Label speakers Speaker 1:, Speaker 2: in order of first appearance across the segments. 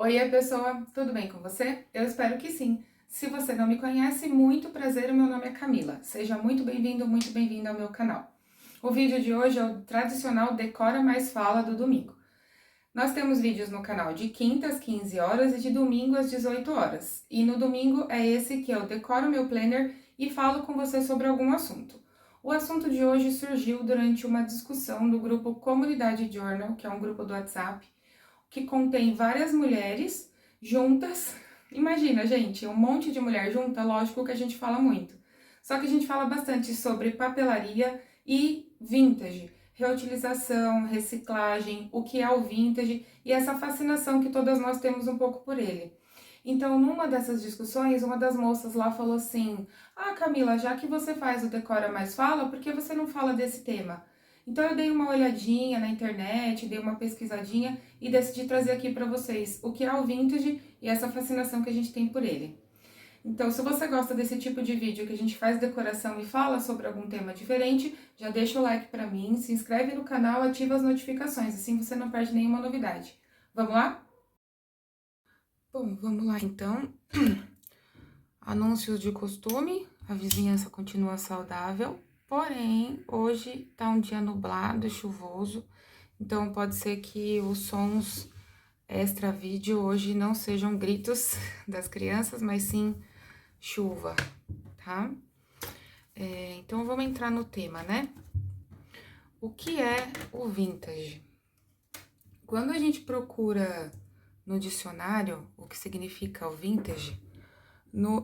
Speaker 1: Oiê, pessoa, tudo bem com você? Eu espero que sim. Se você não me conhece, muito prazer, o meu nome é Camila. Seja muito bem-vindo ao meu canal. O vídeo de hoje é o tradicional Decora Mais Fala do domingo. Nós temos vídeos no canal de quinta às 15 horas e de domingo às 18 horas. E no domingo é esse que eu decoro meu planner e falo com você sobre algum assunto. O assunto de hoje surgiu durante uma discussão do grupo Comunidade Journal, que é um grupo do WhatsApp, que contém várias mulheres juntas. Imagina, gente, um monte de mulher junta, lógico que a gente fala muito. Só que a gente fala bastante sobre papelaria e vintage, reutilização, reciclagem, o que é o vintage e essa fascinação que todas nós temos um pouco por ele. Então, numa dessas discussões, uma das moças lá falou assim: Ah, Camila, já que você faz o Decora Mais Fala, por que você não fala desse tema? Então, eu dei uma olhadinha na internet, dei uma pesquisadinha e decidi trazer aqui para vocês o que é o vintage e essa fascinação que a gente tem por ele. Então, se você gosta desse tipo de vídeo que a gente faz decoração e fala sobre algum tema diferente, já deixa o like para mim, se inscreve no canal, ativa as notificações, assim você não perde nenhuma novidade. Vamos lá? Bom, vamos lá então. Anúncios de costume, a vizinhança continua saudável, porém, hoje tá um dia nublado e chuvoso, então pode ser que os sons extra vídeo hoje não sejam gritos das crianças, mas sim chuva, tá? Então vamos entrar no tema, né? O que é o vintage? Quando a gente procura no dicionário o que significa o vintage,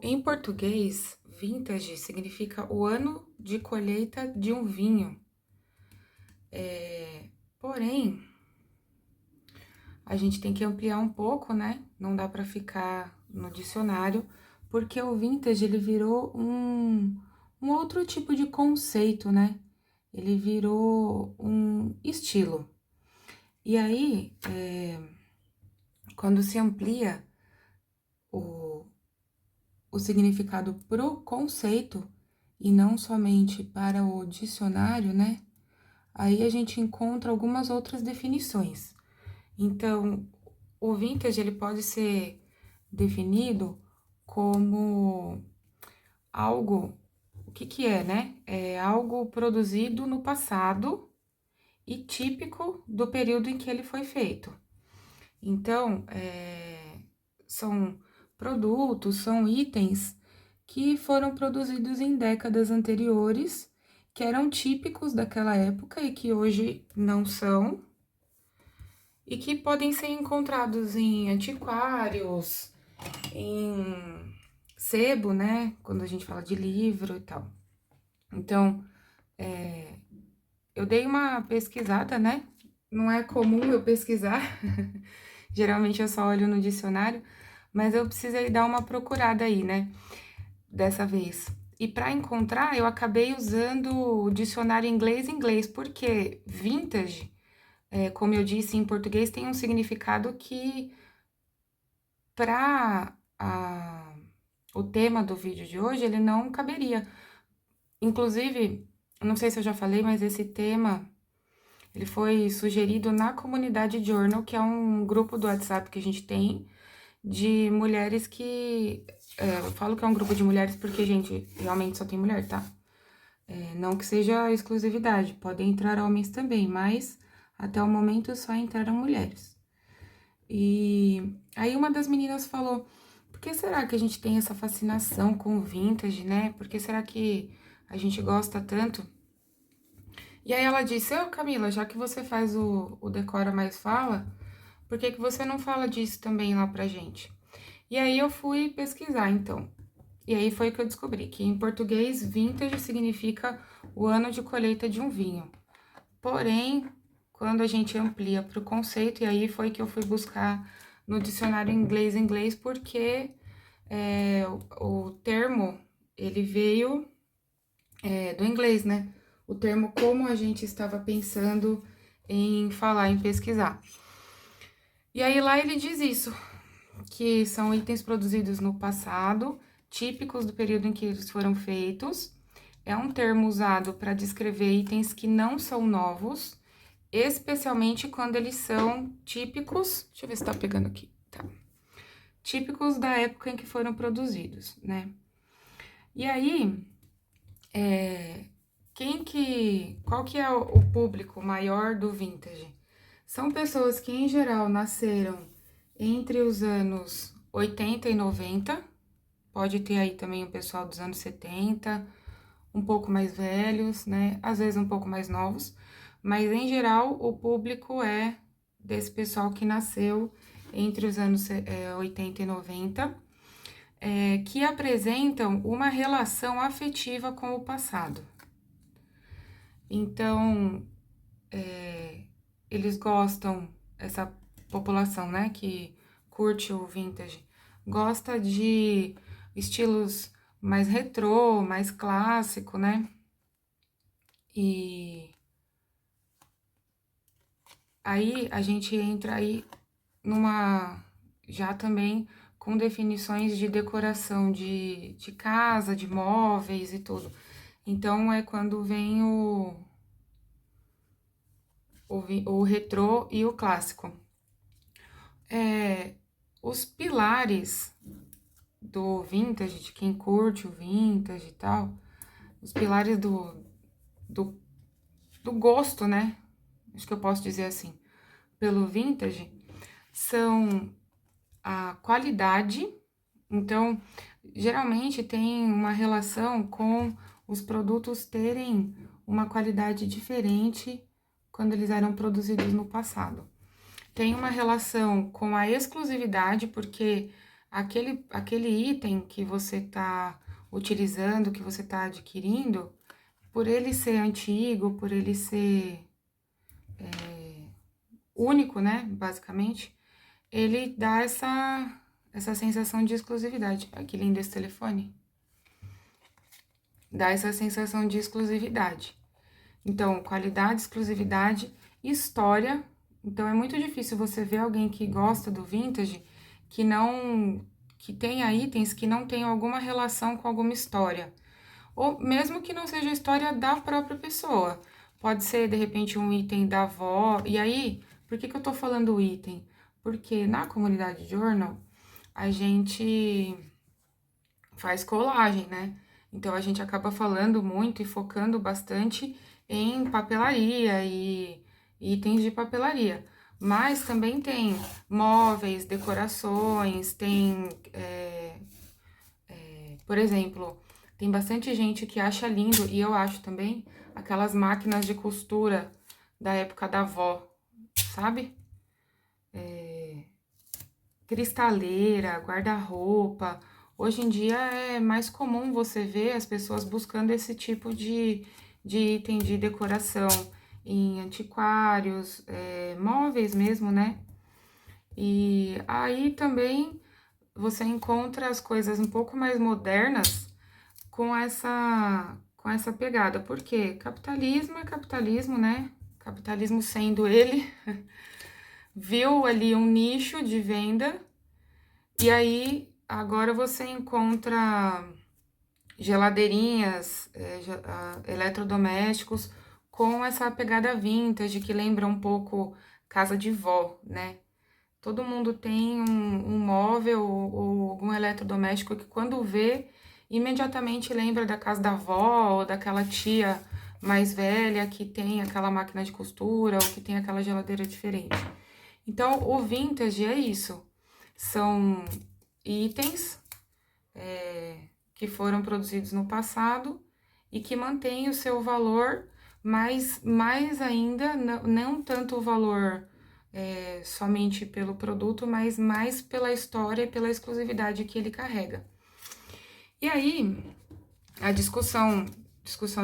Speaker 1: em português, vintage significa o ano de colheita de um vinho. Porém, a gente tem que ampliar um pouco, né? Não dá para ficar no dicionário, porque o vintage ele virou um outro tipo de conceito, né? Ele virou um estilo. E aí, quando se amplia o, o significado pro conceito e não somente para o dicionário, né? Aí a gente encontra algumas outras definições. Então, o vintage ele pode ser definido como algo, o que que é, né? É algo produzido no passado e típico do período em que ele foi feito. Então, são produtos, são itens que foram produzidos em décadas anteriores, que eram típicos daquela época e que hoje não são, e que podem ser encontrados em antiquários, em sebo, né? Quando a gente fala de livro e tal. Então, eu dei uma pesquisada, né? Não é comum eu pesquisar, geralmente eu só olho no dicionário, mas eu precisei dar uma procurada aí, né? Dessa vez. E para encontrar, eu acabei usando o dicionário inglês, porque vintage, como eu disse em português, tem um significado que para o tema do vídeo de hoje, ele não caberia. Inclusive, não sei se eu já falei, mas esse tema, ele foi sugerido na comunidade Journal, que é um grupo do WhatsApp que a gente tem, de mulheres que... eu falo que é um grupo de mulheres porque, gente, realmente só tem mulher, tá? Não que seja exclusividade, podem entrar homens também, mas até o momento só entraram mulheres. E aí uma das meninas falou: por que será que a gente tem essa fascinação com o vintage, né? Por que será que a gente gosta tanto? E aí ela disse: Camila, já que você faz o Decora Mais Fala, por que que você não fala disso também lá pra gente? E aí eu fui pesquisar, então. E aí foi que eu descobri que em português, vintage significa o ano de colheita de um vinho. Porém, quando a gente amplia para o conceito, e aí foi que eu fui buscar no dicionário inglês, porque o termo, ele veio do inglês, né? O termo como a gente estava pensando em falar, em pesquisar. E aí lá ele diz isso, que são itens produzidos no passado, típicos do período em que eles foram feitos. É um termo usado para descrever itens que não são novos, especialmente quando eles são típicos. Deixa eu ver se tá pegando aqui. Tá. típicos da época em que foram produzidos, né? E aí, qual que é o público maior do vintage? São pessoas que, em geral, nasceram entre os anos 80 e 90, pode ter aí também o pessoal dos anos 70, um pouco mais velhos, né? Às vezes um pouco mais novos, mas em geral o público é desse pessoal que nasceu entre os anos 80 e 90, que apresentam uma relação afetiva com o passado. Então, eles gostam, essa população, né, que curte o vintage, gosta de estilos mais retrô, mais clássico, né? E aí a gente entra aí já também com definições de decoração de casa, de móveis e tudo. Então, é quando vem o retrô e o clássico. Os pilares do vintage, de quem curte o vintage e tal, os pilares do, do gosto, né? Acho que eu posso dizer assim, pelo vintage, são a qualidade. Então, geralmente tem uma relação com os produtos terem uma qualidade diferente quando eles eram produzidos no passado. Tem uma relação com a exclusividade, porque aquele item que você está utilizando, que você está adquirindo, por ele ser antigo, por ele ser único, né, basicamente, ele dá essa sensação de exclusividade. Olha que lindo esse telefone. Dá essa sensação de exclusividade. Então, qualidade, exclusividade, história. Então, é muito difícil você ver alguém que gosta do vintage que tenha itens que não tenham alguma relação com alguma história. Ou mesmo que não seja a história da própria pessoa. Pode ser, de repente, um item da avó. E aí, por que eu tô falando item? Porque na comunidade journal, a gente faz colagem, né? Então, a gente acaba falando muito e focando bastante em papelaria e itens de papelaria. Mas também tem móveis, decorações, por exemplo, tem bastante gente que acha lindo, e eu acho também, aquelas máquinas de costura da época da avó, sabe? Cristaleira, guarda-roupa. Hoje em dia é mais comum você ver as pessoas buscando esse tipo de item de decoração em antiquários, móveis mesmo, né? E aí também você encontra as coisas um pouco mais modernas com essa pegada. Por quê? Capitalismo é capitalismo, né? Capitalismo sendo ele, viu ali um nicho de venda. E aí, agora você encontra geladeirinhas, eletrodomésticos com essa pegada vintage que lembra um pouco casa de vó, né? Todo mundo tem um móvel ou algum eletrodoméstico que quando vê, imediatamente lembra da casa da avó ou daquela tia mais velha que tem aquela máquina de costura ou que tem aquela geladeira diferente. Então, o vintage é isso. São itens que foram produzidos no passado e que mantêm o seu valor, mas mais ainda, não tanto o valor somente pelo produto, mas mais pela história e pela exclusividade que ele carrega. E aí, a discussão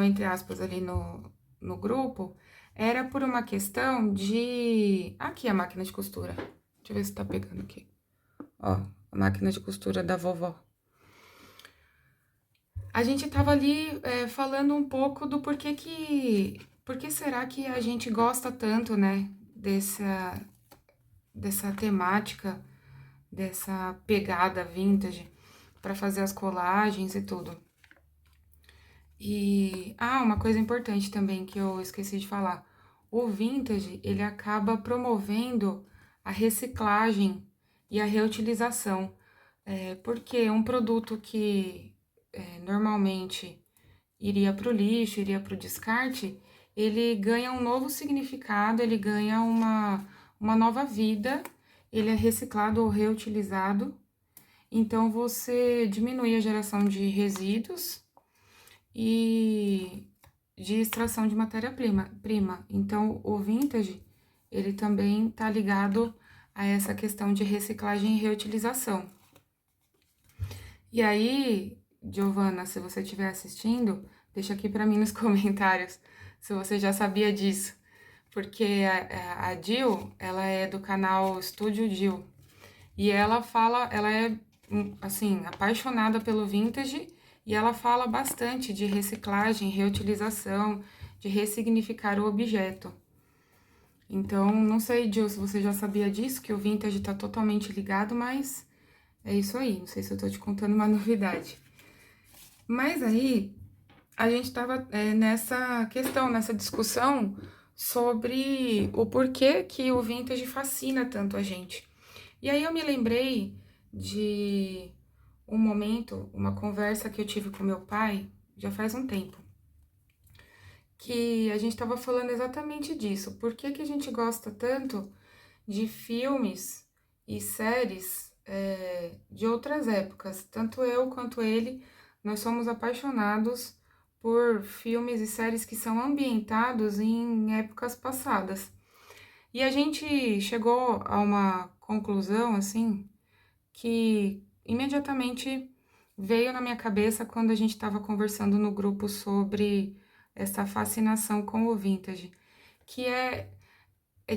Speaker 1: entre aspas ali no grupo, era por uma questão de... Aqui a máquina de costura. Deixa eu ver se tá pegando aqui. Ó, a máquina de costura da vovó. A gente tava ali falando um pouco do por que será que a gente gosta tanto, né, dessa temática, dessa pegada vintage para fazer as colagens e tudo. E, uma coisa importante também que eu esqueci de falar. O vintage, ele acaba promovendo a reciclagem e a reutilização. Porque um produto que normalmente iria para o lixo, iria para o descarte, ele ganha um novo significado, ele ganha uma nova vida, ele é reciclado ou reutilizado. Então, você diminui a geração de resíduos e de extração de matéria-prima. Então, o vintage, ele também está ligado a essa questão de reciclagem e reutilização. E aí, Giovana, se você estiver assistindo, deixa aqui para mim nos comentários se você já sabia disso. Porque a Jill, ela é do canal Estúdio Jill. E ela fala, ela é, assim, apaixonada pelo vintage e ela fala bastante de reciclagem, reutilização, de ressignificar o objeto. Então, não sei, Jill, se você já sabia disso, que o vintage está totalmente ligado, mas é isso aí. Não sei se eu tô te contando uma novidade. Mas aí, a gente tava nessa questão, nessa discussão sobre o porquê que o vintage fascina tanto a gente. E aí eu me lembrei de um momento, uma conversa que eu tive com meu pai, já faz um tempo, que a gente estava falando exatamente disso. Por que que a gente gosta tanto de filmes e séries de outras épocas? Tanto eu quanto ele, nós somos apaixonados por filmes e séries que são ambientados em épocas passadas. E a gente chegou a uma conclusão, assim, que imediatamente veio na minha cabeça quando a gente estava conversando no grupo sobre essa fascinação com o vintage, que é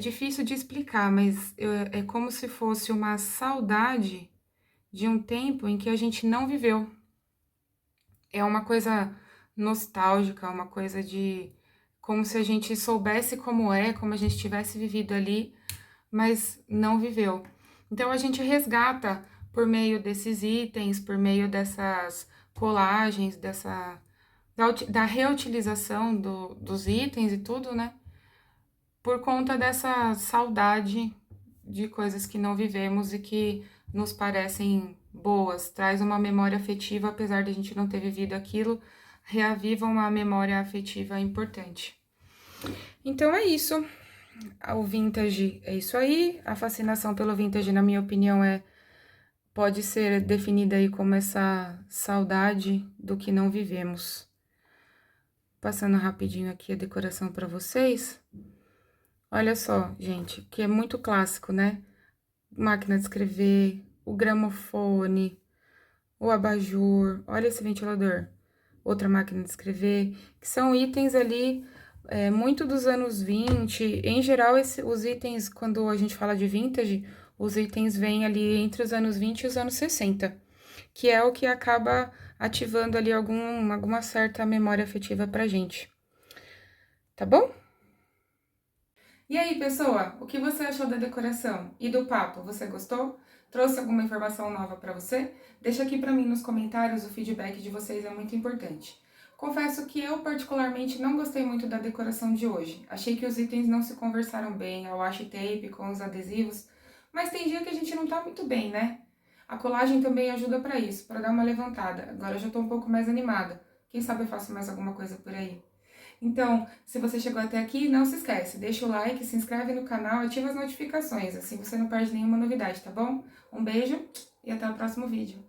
Speaker 1: difícil de explicar, mas é como se fosse uma saudade de um tempo em que a gente não viveu. É uma coisa nostálgica, uma coisa de como se a gente soubesse como é, como a gente tivesse vivido ali, mas não viveu. Então a gente resgata por meio desses itens, por meio dessas colagens, da reutilização dos itens e tudo, né? Por conta dessa saudade de coisas que não vivemos e que nos parecem boas, traz uma memória afetiva, apesar de a gente não ter vivido aquilo, reaviva uma memória afetiva importante. Então é isso. O vintage é isso aí. A fascinação pelo vintage, na minha opinião, pode ser definida aí como essa saudade do que não vivemos. Passando rapidinho aqui a decoração para vocês. Olha só, gente, que é muito clássico, né? Máquina de escrever, o gramofone, o abajur, olha esse ventilador, outra máquina de escrever, que são itens ali muito dos anos 20. Em geral, os itens, quando a gente fala de vintage, os itens vêm ali entre os anos 20 e os anos 60, que é o que acaba ativando ali alguma certa memória afetiva pra gente. Tá bom? E aí, pessoa, o que você achou da decoração e do papo? Você gostou? Trouxe alguma informação nova para você? Deixa aqui para mim nos comentários, o feedback de vocês é muito importante. Confesso que eu particularmente não gostei muito da decoração de hoje. Achei que os itens não se conversaram bem, a washi tape com os adesivos, mas tem dia que a gente não tá muito bem, né? A colagem também ajuda para isso, para dar uma levantada. Agora eu já tô um pouco mais animada. Quem sabe eu faço mais alguma coisa por aí. Então, se você chegou até aqui, não se esquece, deixa o like, se inscreve no canal, ativa as notificações, assim você não perde nenhuma novidade, tá bom? Um beijo e até o próximo vídeo.